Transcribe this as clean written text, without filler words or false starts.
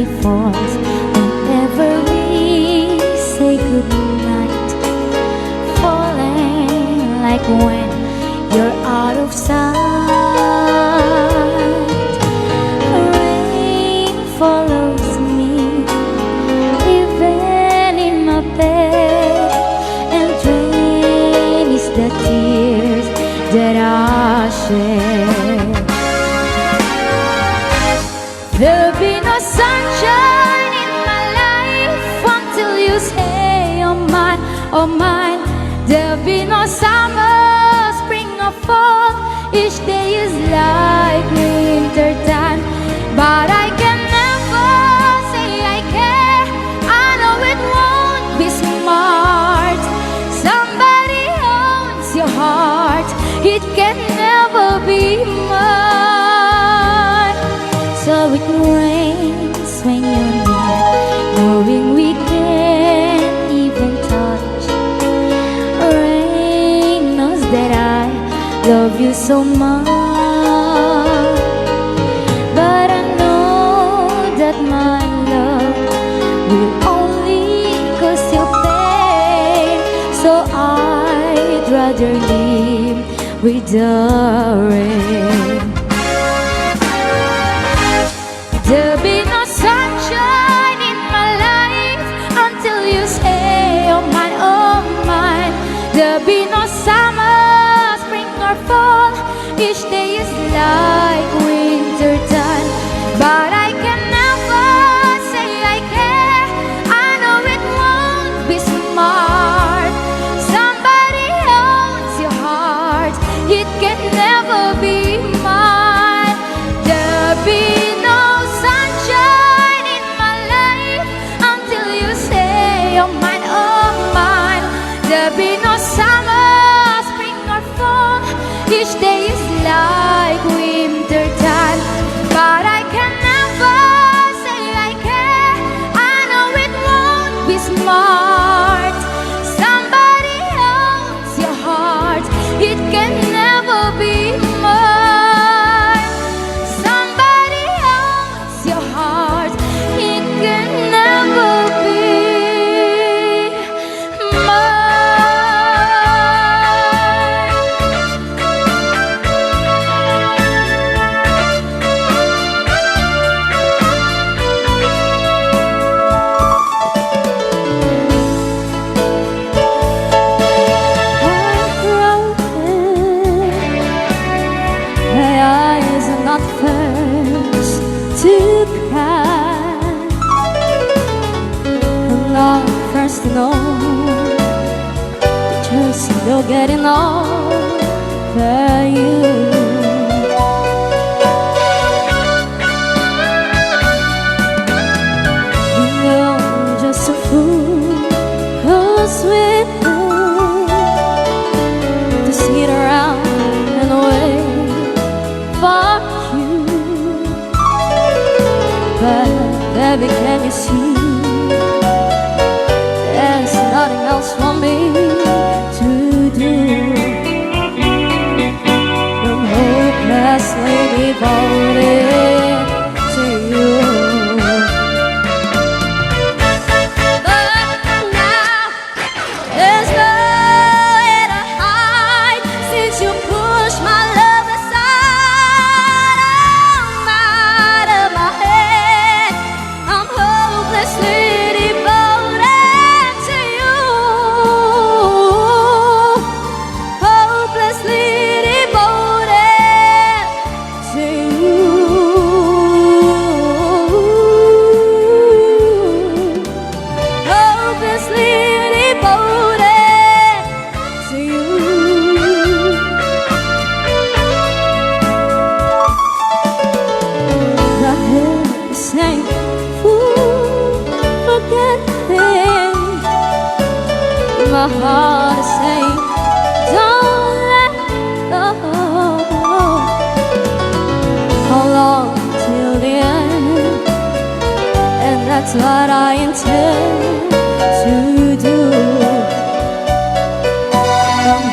gently falls whenever we say goodnight, falling like when you're out of sight. Rain follows me even in my bed, and rain is the tears that I shed. There'll be no sunshine in my life until you say, oh mine, oh mine. There'll be no summer, spring or fall. Each day is like winter time, but I can never say I care. I know it won't be smart. Somebody owns your heart, it can never be mine. So it rains when you're near, knowing we can't even touch. Rain knows that I love you so much, but I know that my love will only cause you pain. So I'd rather live with the rain. There'll be no sunshine in my life until you say, oh mine, oh mine. There'll be no summer, spring or fall. Each day is like winter time, but I can never say I care. I know it won't be smart. Somebody owns your heart, it can never be mine. There'll be no sunshine in my life until you say, oh mine, oh mine. There'll be no summer, spring or fall. Each day is like winter time, but I can never say I care. I know it won't be smart. Somebody owns your heart, it can never be mine. Somebody owns your heart, it can never be mine. My eyes are not first to cry. I'm not first to know, just still getting over you. You know I'm just a fool who's with you to sit around and wait for you. But baby, can you see there's nothing else for me to do? I'm hopelessly devoted to you. But now there's nowhere to hide since you pushed my love aside. I'm out of my head, I'm hopelessly devoted to you. Hopelessly devoted to you. Hopelessly devoted to you. The head is saying, fool, forget things. My heart is saying, don't let go. How long till the end? And that's what I intend to do. I'm